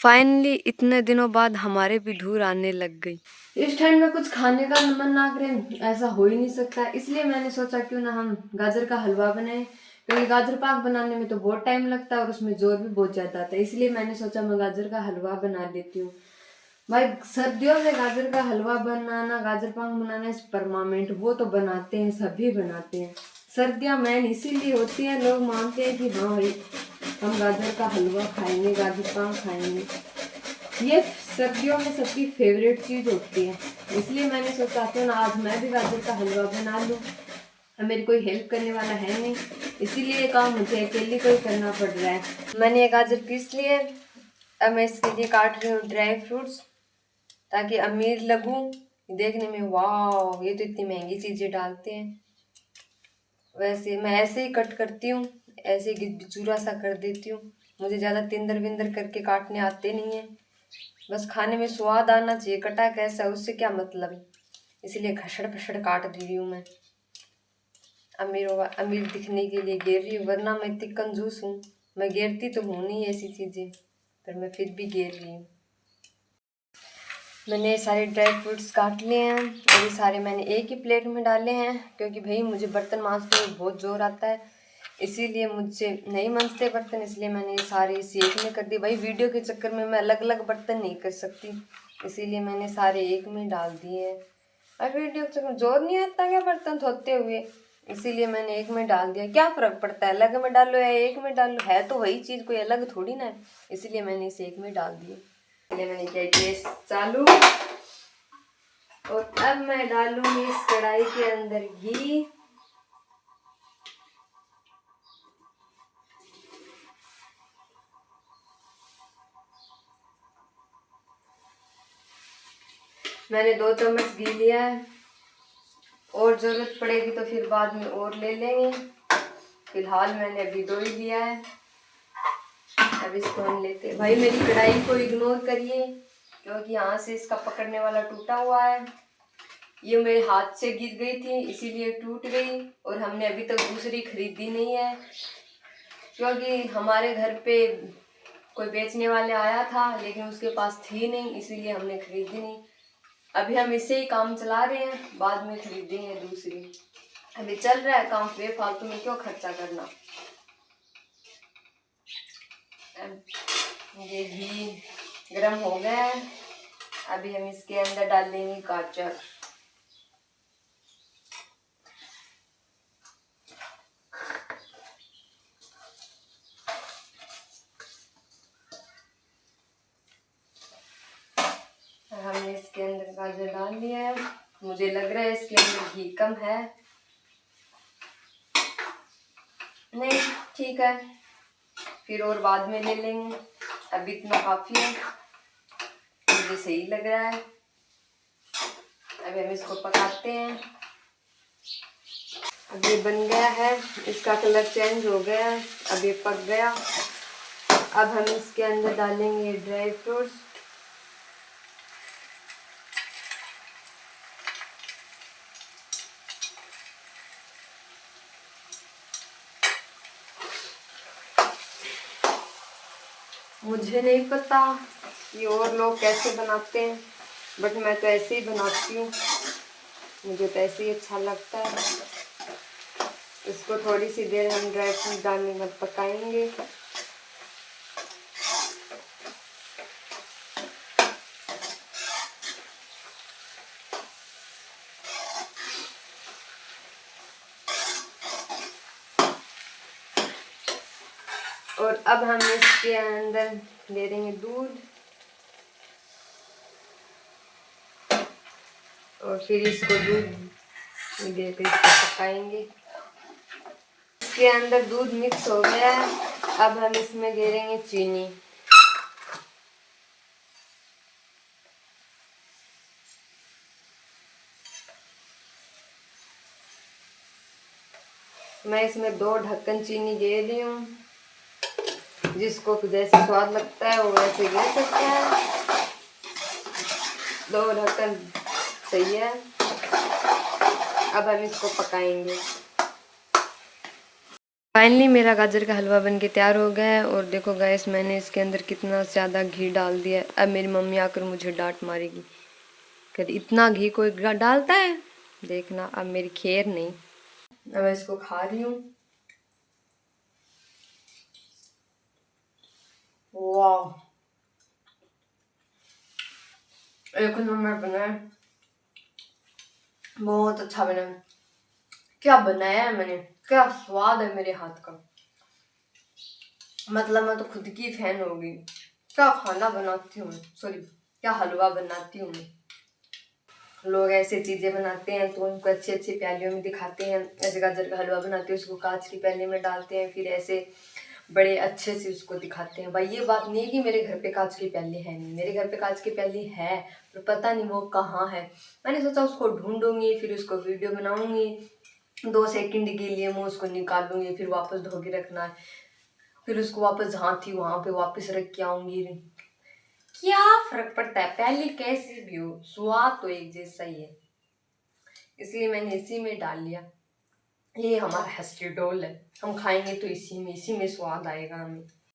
Finally इतने दिनों बाद हमारे भी धूर आने लग गई। इस ठंड में कुछ खाने का मन ना करे ऐसा हो ही नहीं सकता, इसलिए मैंने सोचा क्यों ना हम गाजर का हलवा बनाए, क्योंकि गाजर पाक बनाने में तो बहुत टाइम लगता है और उसमें जोर भी बहुत ज्यादा आता है। इसलिए मैंने सोचा मैं गाजर का हलवा बना लेती हूँ। भाई सर्दियों में गाजर का हलवा बनाना, गाजर पाक बनाना इस परमानेंट, वो तो बनाते हैं, सभी बनाते हैं। सर्दियां मैन इसीलिए होती हैं, लोग मानते हैं कि हाँ भाई हम गाजर का हलवा खाएंगे, गाजर पाक खाएंगे। ये सर्दियों में सबकी फेवरेट चीज होती है, इसलिए मैंने सोचा क्यों ना आज मैं भी गाजर का हलवा बना लूं। मेरी कोई हेल्प करने वाला है नहीं, इसीलिए ये काम मुझे अकेले को ही करना पड़ रहा है। मैंने ये गाजर पीस लिए, अब मैं इसके लिए काट रही हूँ ड्राई फ्रूट्स ताकि अमीर लगूं देखने में। वाह, ये तो इतनी महंगी चीजें डालते हैं। वैसे मैं ऐसे ही कट करती हूँ, ऐसे ही बिचूरा सा कर देती हूँ। मुझे ज्यादा तिंदर विंदर करके काटने आते नहीं है, बस खाने में स्वाद आना चाहिए। कटा कैसा उससे क्या मतलब है, इसलिए घसड़ फसड़ काट दे रही हूँ मैं। अमीर दिखने के लिए घेर रही हूँ, वरना मैं इतनी कंजूस हूँ। मैं घेरती तो हूँ नहीं ऐसी चीजें, पर मैं फिर भी घेर रही हूँ। मैंने सारे ड्राई फ्रूट्स काट लिए हैं और ये सारे मैंने एक ही प्लेट में डाले हैं, क्योंकि भाई मुझे बर्तन मांजते हुए बहुत जोर आता है, इसीलिए मुझसे नहीं मांजते बर्तन, इसलिए मैंने ये सारे इसी एक में कर दिए। भाई वीडियो के चक्कर में मैं अलग अलग बर्तन नहीं कर सकती, इसीलिए मैंने सारे एक में डाल दिए हैं। और वीडियो के चक्कर में जोर नहीं आता क्या बर्तन धोते हुए, इसीलिए मैंने एक में डाल दिया। क्या फ़र्क पड़ता है अलग में डालो या एक में डालो, है तो वही चीज़, कोई अलग थोड़ी ना है, इसीलिए मैंने इसे एक में डाल दिया। इसलिए मैंने किया गैस चालू और अब मैं डालूंगी इस कढ़ाई के अंदर घी। मैंने 2 चम्मच घी लिया है, और जरूरत पड़ेगी तो फिर बाद में और ले लेंगे। फिलहाल मैंने अभी 2 ही लिया है। अब इसको हम लेते हैं। भाई मेरी कढ़ाई को इग्नोर करिए, क्योंकि यहाँ से इसका पकड़ने वाला टूटा हुआ है। ये मेरे हाथ से गिर गई थी इसीलिए टूट गई, और हमने अभी तक दूसरी खरीदी नहीं है, क्योंकि हमारे घर पे कोई बेचने वाले आया था लेकिन उसके पास थी नहीं, इसीलिए हमने खरीदी नहीं। अभी हम इससे ही काम चला रहे हैं, बाद में खरीदेंगे दूसरी। अभी चल रहा है काम, बेफालतू में क्यों खर्चा करना। ये घी गरम हो गया है, अभी हम इसके अंदर डालेंगे गाजर। हमने इसके अंदर गाजर डाल दिया है। मुझे लग रहा है इसके अंदर घी कम है, नहीं ठीक है, फिर और बाद में ले लेंगे, अभी इतना काफी है, मुझे सही लग रहा है। अभी हम इसको पकाते हैं। अब ये बन गया है, इसका कलर चेंज हो गया, अब ये पक गया। अब हम इसके अंदर डालेंगे ड्राई फ्रूट्स। मुझे नहीं पता कि और लोग कैसे बनाते हैं, बट मैं तो ऐसे ही बनाती हूँ, मुझे तो ऐसे ही अच्छा लगता है। इसको थोड़ी सी देर हम ड्राई फ्रूट डालने के बाद पकाएंगे। और अब हम इसके अंदर दे देंगे दूध, और फिर इसको दूध देकर इसको पकाएंगे। इसके अंदर दूध मिक्स हो गया है, अब हम इसमें दे देंगे चीनी। मैं इसमें 2 ढक्कन चीनी दे रही हूँ, जिसको जैसे स्वाद लगता है वो वैसे दे सकता है। 2 ढक्कन सही है। अब हम इसको पकाएंगे। फाइनली मेरा गाजर का हलवा बन के तैयार हो गया है। और देखो गैस, मैंने इसके अंदर कितना ज़्यादा घी डाल दिया है। अब मेरी मम्मी आकर मुझे डांट मारेगी कि इतना घी कोई डालता है। देखना अब मेरी खैर नहीं। अब मैं इसको खा रही हूँ। वाह, एक नंबर बना है, बहुत अच्छा बना है। क्या बनाया है मैंने, क्या स्वाद है मेरे हाथ का। मतलब मैं तो खुद की फैन हो गई। क्या खाना बनाती हूँ, सॉरी क्या हलवा बनाती हूँ मैं। लोग ऐसे चीजें बनाते हैं तो उनको अच्छे अच्छे प्यालियों में दिखाते हैं। ऐसे गाजर का हलवा बनाते हैं, उसको कांच की प्याले में डालते हैं, फिर ऐसे बड़े अच्छे से उसको दिखाते हैं। भाई ये बात नहीं है कि मेरे घर पे कांच की प्याली है नहीं, मेरे घर पे कांच की प्याली है, पर पता नहीं वो कहाँ है। मैंने सोचा उसको ढूंढूंगी, फिर उसको वीडियो बनाऊंगी। 2 सेकंड के लिए मैं उसको निकालूंगी, फिर वापस धो के रखना है, फिर उसको वापस जहाँ थी वहां पे वापस रख के आऊंगी। क्या फर्क पड़ता है, पहले कैसे भी हो, स्वाद तो एक जैसा ही है। इसलिए मैंने इसी में डाल लिया। ये हमारा हेस्टेडोल है, हम खाएंगे तो इसी में स्वाद आएगा हमें।